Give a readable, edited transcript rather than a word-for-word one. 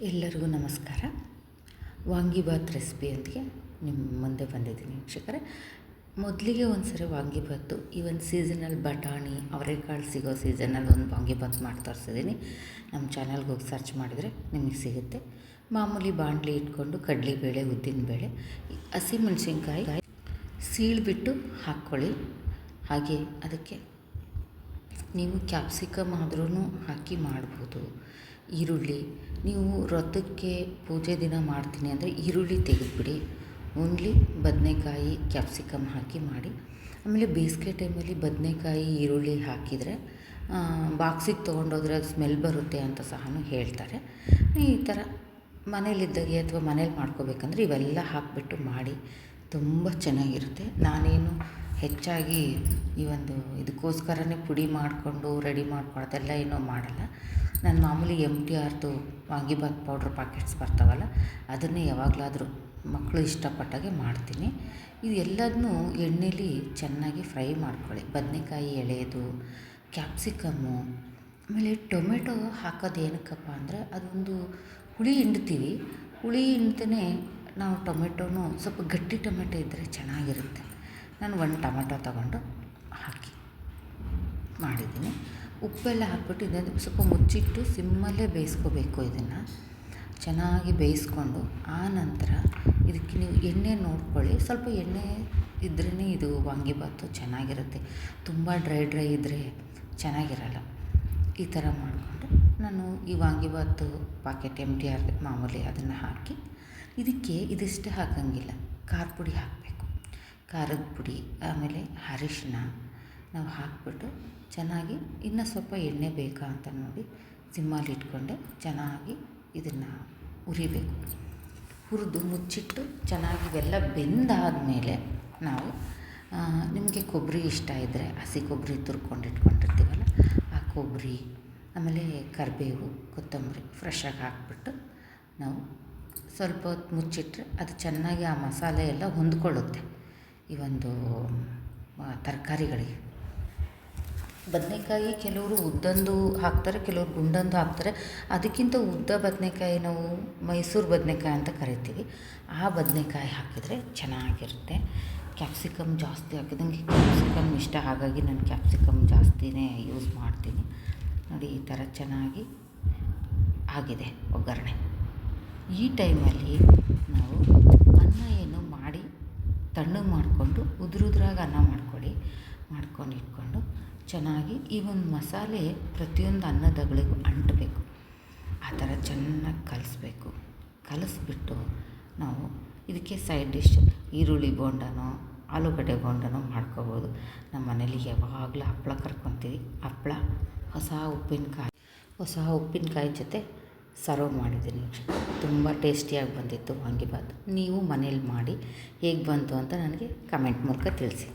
ಎಲ್ಲರಿಗೂ ನಮಸ್ಕಾರ. ವಾಂಗಿಬಾತ್ ರೆಸಿಪಿಯೊಂದಿಗೆ ನಿಮ್ಮ ಮುಂದೆ ಬಂದಿದ್ದೀನಿ ವೀಕ್ಷಕರೇ. ಮೊದಲಿಗೆ ಒಂದು ಸರಿ ವಾಂಗಿಬಾತು ಈ ಒಂದು ಸೀಸನಲ್ಲಿ ಬಟಾಣಿ ಅವರೆಕಾಳು ಸಿಗೋ ಸೀಸನಲ್ಲಿ ಒಂದು ವಾಂಗಿಬಾತ್ ಮಾಡಿ ತೋರಿಸಿದ್ದೀನಿ. ನಮ್ಮ ಚಾನಲ್ಗೆ ಹೋಗಿ ಸರ್ಚ್ ಮಾಡಿದರೆ ನಿಮಗೆ ಸಿಗುತ್ತೆ. ಮಾಮೂಲಿ ಬಾಣಲಿ ಇಟ್ಕೊಂಡು ಕಡಲೆಬೇಳೆ, ಉದ್ದಿನಬೇಳೆ, ಹಸಿಮೆಣಸಿನ್ಕಾಯಿ ಸೀಳ್ಬಿಟ್ಟು ಹಾಕ್ಕೊಳ್ಳಿ. ಹಾಗೆ ಅದಕ್ಕೆ ನೀವು ಕ್ಯಾಪ್ಸಿಕಮ್ ಆದ್ರೂ ಹಾಕಿ ಮಾಡ್ಬೋದು. ಈರುಳ್ಳಿ, ನೀವು ವ್ರತಕ್ಕೆ ಪೂಜೆ ದಿನ ಮಾಡ್ತೀನಿ ಅಂದರೆ ಈರುಳ್ಳಿ ತೆಗೆದುಬಿಡಿ. ಓನ್ಲಿ ಬದನೆಕಾಯಿ, ಕ್ಯಾಪ್ಸಿಕಮ್ ಹಾಕಿ ಮಾಡಿ. ಆಮೇಲೆ ಬೇಸಿಗೆ ಟೈಮಲ್ಲಿ ಬದನೆಕಾಯಿ, ಈರುಳ್ಳಿ ಹಾಕಿದರೆ ಬಾಕ್ಸಿಗೆ ತೊಗೊಂಡೋದ್ರೆ ಅದು ಸ್ಮೆಲ್ ಬರುತ್ತೆ ಅಂತ ಸಹ ಹೇಳ್ತಾರೆ. ಈ ಥರ ಮನೇಲಿದ್ದಾಗೆ ಅಥವಾ ಮನೇಲಿ ಮಾಡ್ಕೋಬೇಕಂದ್ರೆ ಇವೆಲ್ಲ ಹಾಕಿಬಿಟ್ಟು ಮಾಡಿ ತುಂಬ ಚೆನ್ನಾಗಿರುತ್ತೆ. ನಾನೇನು ಹೆಚ್ಚಾಗಿ ಈ ಒಂದು ಇದಕ್ಕೋಸ್ಕರನೇ ಪುಡಿ ಮಾಡಿಕೊಂಡು ರೆಡಿ ಮಾಡ್ಕೊಳ್ಳೋದೆಲ್ಲ ಏನೋ ಮಾಡಲ್ಲ. ನಾನು ಮಾಮೂಲಿ MTRದು ವಾಂಗಿಬಾತ್ ಪೌಡ್ರ್ ಪ್ಯಾಕೆಟ್ಸ್ ಬರ್ತಾವಲ್ಲ, ಅದನ್ನೇ ಯಾವಾಗಲಾದರೂ ಮಕ್ಕಳು ಇಷ್ಟಪಟ್ಟಾಗೆ ಮಾಡ್ತೀನಿ. ಇದು ಎಲ್ಲದನ್ನೂ ಎಣ್ಣೆಲಿ ಚೆನ್ನಾಗಿ ಫ್ರೈ ಮಾಡ್ಕೊಳ್ಳಿ. ಬದನೆಕಾಯಿ ಎಳೆದು, ಕ್ಯಾಪ್ಸಿಕಮ್ಮು, ಆಮೇಲೆ ಟೊಮೆಟೊ ಹಾಕೋದು ಏನಕ್ಕಪ್ಪ ಅಂದರೆ ಅದೊಂದು ಹುಳಿ ಹಿಂಡ್ತೀವಿ. ಹುಳಿ ಹಿಂಡ್ತೇ ನಾವು ಟೊಮೆಟೊನೂ ಸ್ವಲ್ಪ ಗಟ್ಟಿ ಟೊಮೆಟೊ ಇದ್ದರೆ ಚೆನ್ನಾಗಿರುತ್ತೆ. ನಾನು ಒಂದು ಟೊಮೆಟೊ ತಗೊಂಡು ಹಾಕಿ ಮಾಡಿದ್ದೀನಿ. ಉಪ್ಪೆಲ್ಲ ಹಾಕ್ಬಿಟ್ಟು ಇದನ್ನು ಸ್ವಲ್ಪ ಮುಚ್ಚಿಟ್ಟು ಸಿಮ್ಮಲ್ಲೇ ಬೇಯಿಸ್ಕೋಬೇಕು. ಇದನ್ನು ಚೆನ್ನಾಗಿ ಬೇಯಿಸ್ಕೊಂಡು ಆ ನಂತರ ಇದಕ್ಕೆ ನೀವು ಎಣ್ಣೆ ನೋಡ್ಕೊಳ್ಳಿ. ಸ್ವಲ್ಪ ಎಣ್ಣೆ ಇದ್ರೇ ಇದು ವಾಂಗಿಬಾತು ಚೆನ್ನಾಗಿರುತ್ತೆ. ತುಂಬ ಡ್ರೈ ಇದ್ದರೆ ಚೆನ್ನಾಗಿರಲ್ಲ. ಈ ಥರ ಮಾಡಿಕೊಂಡು ನಾನು ಈ ವಾಂಗಿಬಾತು ಪಾಕೆಟ್ MTR ಮಾಮೂಲಿ ಅದನ್ನು ಹಾಕಿ, ಇದಕ್ಕೆ ಇದಿಷ್ಟೇ ಹಾಕೋಂಗಿಲ್ಲ, ಖಾರ ಪುಡಿ ಹಾಕಬೇಕು. ಖಾರದ ಪುಡಿ, ಆಮೇಲೆ ಅರಿಶಿನ ನಾವು ಹಾಕಿಬಿಟ್ಟು ಚೆನ್ನಾಗಿ ಇನ್ನೂ ಸ್ವಲ್ಪ ಎಣ್ಣೆ ಬೇಕಾ ಅಂತ ನೋಡಿ ಸಿಮ್ಮಲ್ಲಿ ಇಟ್ಕೊಂಡೆ ಚೆನ್ನಾಗಿ ಇದನ್ನು ಹುರಿಬೇಕು. ಹುರಿದು ಮುಚ್ಚಿಟ್ಟು ಚೆನ್ನಾಗಿ ಇವೆಲ್ಲ ಬೆಂದಾದಮೇಲೆ ನಾವು ನಿಮಗೆ ಕೊಬ್ಬರಿ ಇಷ್ಟ ಇದ್ದರೆ ಹಸಿ ಕೊಬ್ಬರಿ ತುರ್ಕೊಂಡು ಇಟ್ಕೊಂಡಿರ್ತೀವಲ್ಲ ಆ ಕೊಬ್ಬರಿ, ಆಮೇಲೆ ಕರಿಬೇವು, ಕೊತ್ತಂಬರಿ ಫ್ರೆಶ್ಶಾಗಿ ಹಾಕಿಬಿಟ್ಟು ನಾವು ಸ್ವಲ್ಪ ಹೊತ್ತು ಮುಚ್ಚಿಟ್ರೆ ಅದು ಚೆನ್ನಾಗಿ ಆ ಮಸಾಲೆ ಎಲ್ಲ ಹೊಂದ್ಕೊಳ್ಳುತ್ತೆ ಈ ಒಂದು ತರಕಾರಿಗಳಿಗೆ. ಬದನೆಕಾಯಿ ಕೆಲವರು ಉದ್ದಂದು ಹಾಕ್ತಾರೆ, ಕೆಲವರು ಗುಂಡಂದು ಹಾಕ್ತಾರೆ. ಅದಕ್ಕಿಂತ ಉದ್ದ ಬದನೆಕಾಯಿ ನಾವು ಮೈಸೂರು ಬದನೆಕಾಯಿ ಅಂತ ಕರಿತೀವಿ. ಆ ಬದನೆಕಾಯಿ ಹಾಕಿದರೆ ಚೆನ್ನಾಗಿರುತ್ತೆ. ಕ್ಯಾಪ್ಸಿಕಮ್ ಜಾಸ್ತಿ ಹಾಕಿದಂಗೆ ಕ್ಯಾಪ್ಸಿಕಮ್ ಇಷ್ಟ, ಹಾಗಾಗಿ ನಾನು ಕ್ಯಾಪ್ಸಿಕಮ್ ಜಾಸ್ತಿನೇ ಯೂಸ್ ಮಾಡ್ತೀನಿ. ನೋಡಿ ಈ ಥರ ಚೆನ್ನಾಗಿ ಆಗಿದೆ ಒಗ್ಗರಣೆ. ಈ ಟೈಮಲ್ಲಿ ನಾವು ಅನ್ನ ಏನು ಮಾಡಿ ತಣ್ಣಗೆ ಮಾಡಿಕೊಂಡು ಉದುರಾಗಿ ಅನ್ನ ಮಾಡ್ಕೊಂಡು ಇಟ್ಕೊಂಡು ಚೆನ್ನಾಗಿ ಈ ಒಂದು ಮಸಾಲೆ ಪ್ರತಿಯೊಂದು ಅನ್ನದಗಳಿಗೂ ಅಂಟಬೇಕು. ಆ ಥರ ಚೆನ್ನಾಗಿ ಕಲಿಸ್ಬಿಟ್ಟು ನಾವು ಇದಕ್ಕೆ ಸೈಡ್ ಡಿಶ್ ಈರುಳ್ಳಿ ಬೋಂಡನೋ ಆಲೂಗಡ್ಡೆ ಬೋಂಡನೋ ಮಾಡ್ಕೋಬೋದು. ನಮ್ಮ ಮನೇಲಿ ಯಾವಾಗಲೂ ಹಪ್ಪಳ ಕರ್ಕೊತೀವಿ. ಹಪ್ಪಳ ಹೊಸ ಉಪ್ಪಿನಕಾಯಿ ಜೊತೆ ಸರ್ವ್ ಮಾಡಿದ್ದೀನಿ. ತುಂಬ ಟೇಸ್ಟಿಯಾಗಿ ಬಂದಿತ್ತು ವಾಂಗಿಬಾತ್. ನೀವು ಮನೇಲಿ ಮಾಡಿ ಹೇಗೆ ಬಂತು ಅಂತ ನನಗೆ ಕಮೆಂಟ್ ಮೂಲಕ ತಿಳಿಸಿ.